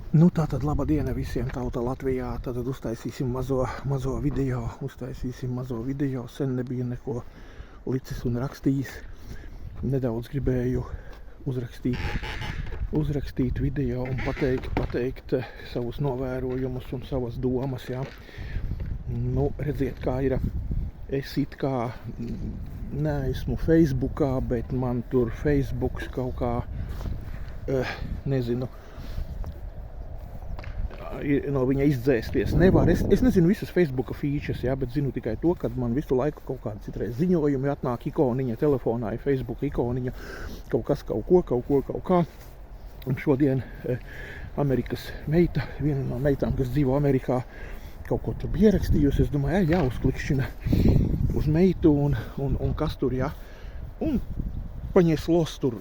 Nu tātad laba diena visiem tauta Latvijā, tad uztaisīsim mazo video, sen nebija neko licis un rakstījis, nedaudz gribēju uzrakstīt video un pateikt savus novērojumus un savas domas, jā. Nu, redziet, kā ir, es it kā neesmu Facebookā, bet man tur Facebooks kaut kā, nezinu, no viņa izdzēsties nevar. Es nezinu visas Facebooka features, jā, bet zinu tikai to, ka man visu laiku kaut kādi citreiz ziņojumi atnāk, ikoniņa telefonā, ir Facebooka ikoniņa, kaut kas, kaut kā. Un šodien Amerikas meita, viena no meitām, kas dzīvo Amerikā, kaut ko tur bija ierakstījusi. Es domāju, jāuzklikšķina uz meitu un kas tur, jā. Un paņēslos tur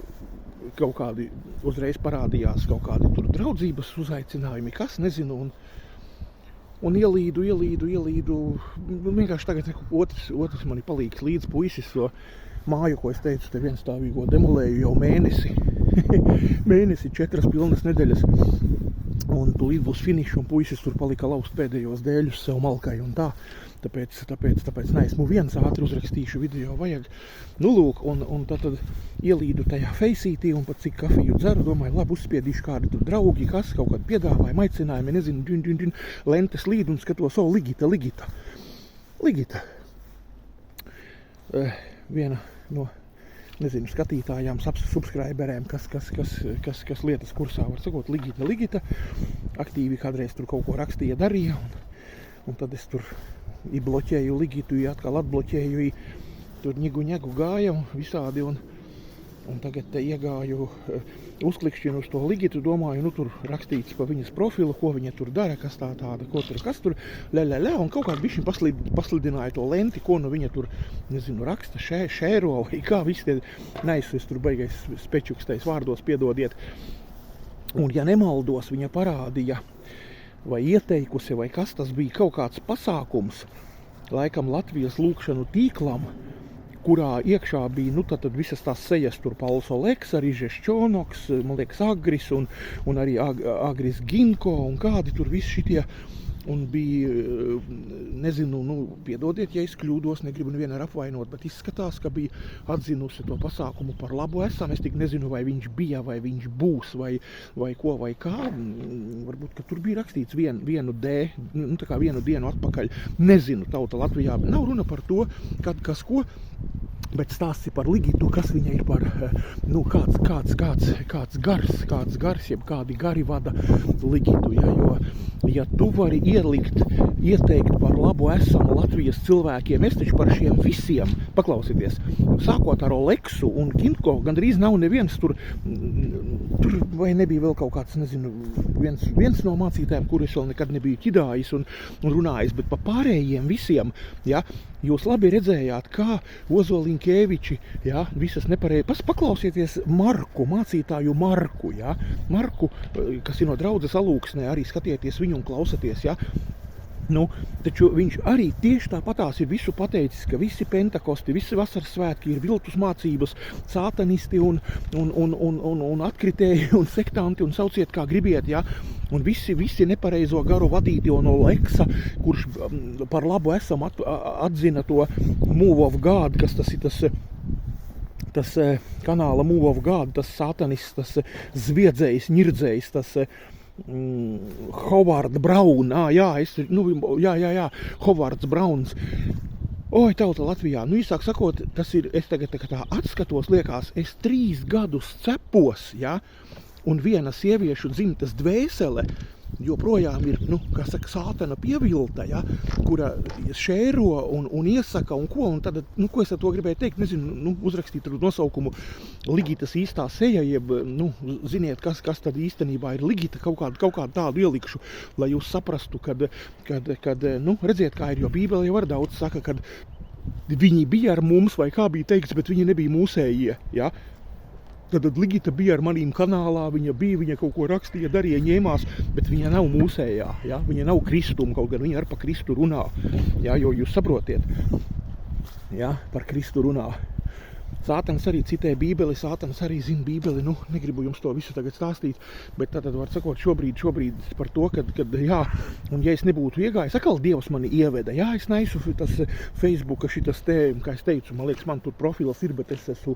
kaut kādi uzreiz parādījās kaut kādi tur draudzības uzaicinājumi, kas, nezinu, un ielīdu, vienkārši tagad otrs mani palīgs līdz puisis to māju, ko es teicu, te vienstāvīgo demolēju jau mēnesi, 4 pilnas nedēļas, un tūlīt būs finišs, un puisis tur palika laust pēdējos dēļus sev malkai un tā. Tāpēc neesmu viens, ātri uzrakstīšu video vajag. Nu lūk, un tad ielīdu tajā feisītī un pat cik kafiju dzeru, domāju, labi, uzspiedīšu kādi tur draugi, kas kaut kādi piedāvāja, aicinājumi, nezinu, lentes līd un skatos, Ligita. Viena no, nezinu, skatītājām, subscriberēm, kas lietas kursā, var sakot, Ligita, aktīvi kādreiz tur kaut ko rakstīja, darīja, un tad es tur bloķēju Ligitu, atkal atbloķēju, tur ņigu gāja un visādi, un tagad te iegāju uzklikšķinu uz to Ligitu, domāju, nu tur rakstīts pa viņas profilu, ko viņa tur dara, kas tur, un kaut kādu bišķiņ paslidināja to lenti, ko nu viņa tur, nezinu, raksta, šēro, vai kā, visi tie, es tur beigais spečukstais vārdos, piedodiet. Un ja nemaldos, viņa parādīja, vai ieteikusi, vai kas tas bija, kaut kāds pasākums, laikam Latvijas lūkšanu tīklam, kurā iekšā bija, nu tad visas tās sejas tur Pauls Oleks, arī Žeščonoks, man liekas Agris un arī Agris Ginko un kādi tur visi šitie, un bija, nezinu, nu, piedodiet, ja es kļūdos, negribu nevienu apvainot, bet izskatās, ka bija atzinusi to pasākumu par labu esam. Es tik nezinu, vai viņš bija, vai viņš būs, vai ko, vai kā. Varbūt, ka tur bija rakstīts vienu dienu atpakaļ. Nezinu, tauta Latvijā. Nav runa par to, kad kas ko, bet stāsti par Ligitu, kas viņa ir par, nu, kāds gars, jeb kādi gari vada Ligitu, ja, jo, ja tu vari ieteikt par labu esam Latvijas cilvēkiem, es taču par šiem visiem, paklausieties, sākot ar Oleksu un Ginko, gandrīz nav neviens tur vai nebija vēl kaut kāds, nezinu, viens no mācītājiem, kurus vēl nekad nebija ķidājis un runājis, bet pa pārējiem visiem, ja, jūs labi redzējāt, kā Ozoliņkeviči, ja, visas nepareizi. Paklausieties mācītāju Marku, ja, Marku, kas ir no draudzes Alūksnē, arī skatieties viņu un klausaties, ja. Nu, taču viņš arī tieši tāpatās ir visu pateicis, ka visi pentakosti, visi vasaras svētki ir viltus mācības, sātanisti un atkritēji un sektanti un sauciet kā gribiet, ja. Un visi nepareizo garu vadīti un Oleksa, kurš par labu esam atzina to Move of God, kas tas ir tas kanāla Move of God, tas sātanists, tas zviedzējs, ņirdzējs, tas Howard Brown, Howards Browns. Oi, tauta Latvijā, nu īsāk sakot, tas ir, es tagad tā atskatos, liekas, es 3 gadus cepos, ja, un viena sieviešu dzimtas dvēsele joprojām ir, nu, kā saka, sātana pievilta, ja, kura šēro un iesaka un ko, un tad, nu, ko es ar to gribēju teikt, nezinu, nu, uzrakstīt ar nosaukumu Ligitas īstā seja, jeb, nu, ziniet, kas tad īstenībā ir Ligita, kaut kādu tādu ielikšu, lai jūs saprastu, kad, nu, redziet, kā ir, jo Bībele jau var daudz saka, kad viņi bija ar mums, vai kā bija teikts, bet viņi nebija mūsējie, ja. Tad Ligita bija ar manīm kanālā, viņa kaut ko rakstīja, darīja, ņēmās, bet viņa nav mūsējā, ja? Viņa nav kristuma, kaut gan viņa ar pa Kristu runā, ja? Jo jūs saprotiet, ja? Par Kristu runā. Sātans arī citē Bībeli, Sātans arī zina Bībeli, nu, negribu jums to visu tagad stāstīt, bet tad var sakot šobrīd par to, kad jā, un ja es nebūtu iegājis, atkal Dievs mani ieveda, jā, es neesmu tas Facebooka šitas te, kā es teicu, man liekas, man tur profils ir, bet es esmu,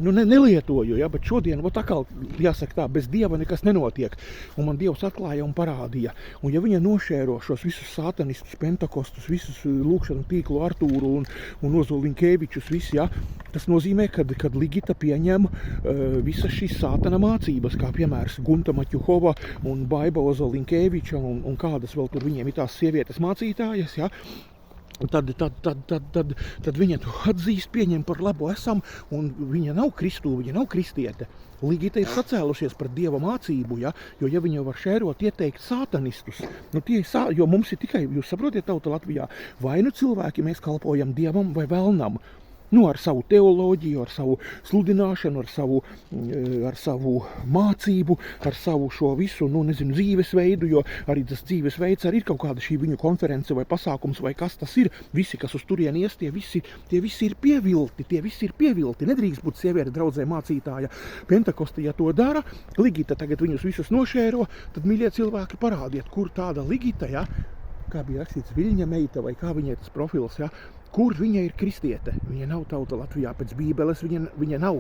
nu, nelietoju, jā, bet šodien, atkal, jāsaka tā, bez Dieva nekas nenotiek, un man Dievs atklāja un parādīja, un ja viņa nošēro šos visus sātanistus, pentakostus, visus lūkšanu tīklu Artūru un Ozolu Linkēvičus, visi, jā, tas nozīmē, kad Ligita pieņem visas šīs sātana mācības, kā piemērs Gunta Maķuhova un Baiba Ozolinkeviča un kādas vēl tur viņiem ir tās sievietes mācītājas, ja? Tad viņa to atzīst, pieņem par labu esam, un viņa nav kristū, viņa nav kristiete. Ligita ir sacēlušies par Dieva mācību, ja? Jo ja viņa var šērot, ieteikt sātanistus, nu jo mums ir tikai, jūs saprotiet, tauta Latvijā, vai nu cilvēki mēs kalpojam Dievam vai velnam. Nu, ar savu teoloģiju, ar savu sludināšanu, ar savu mācību, ar savu šo visu, nu, nezinu, dzīvesveidu, jo arī tas dzīvesveids arī ir kaut kāda šī viņu konference vai pasākums vai kas tas ir. Visi, kas uz turieni ies, tie visi ir pievilti, Nedrīkst būt sieviete draudzē mācītāja. Pentakosta, ja to dara, Ligita tagad viņus visus nošēro, tad, mīļie cilvēki, parādiet, kur tāda Ligita, ja? Kā bija rakstīts, Viļņa meita vai kā viņai tas profils, ja? Kur viņa ir kristiete? Viņa nav tauta Latvijā pēc Bībeles, viņa nav.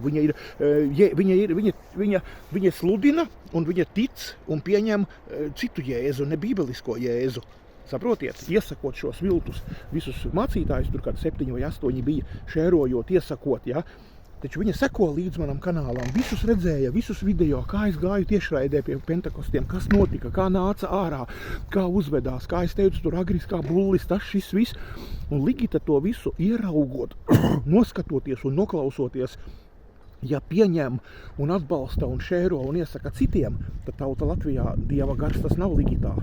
Viņa sludina un viņa tic un pieņem citu Jēzu, ne bībelisko Jēzu. Saprotiet, iesakot šos viltus, visus mācītājus, tur kādi 7 vai 8 bija, šērojot, iesakot, ja? Taču viņa seko līdz manam kanālam, visus redzēja, visus video, kā es gāju tiešraidē pie pentakostiem, kas notika, kā nāca ārā, kā uzvedās, kā es teicu, tur agris, kā bullis, tas šis viss. Un Ligita to visu ieraugot, noskatoties un noklausoties, ja pieņem un atbalsta un šēro un iesaka citiem, tad tauta Latvijā Dieva gars tas nav Ligitā.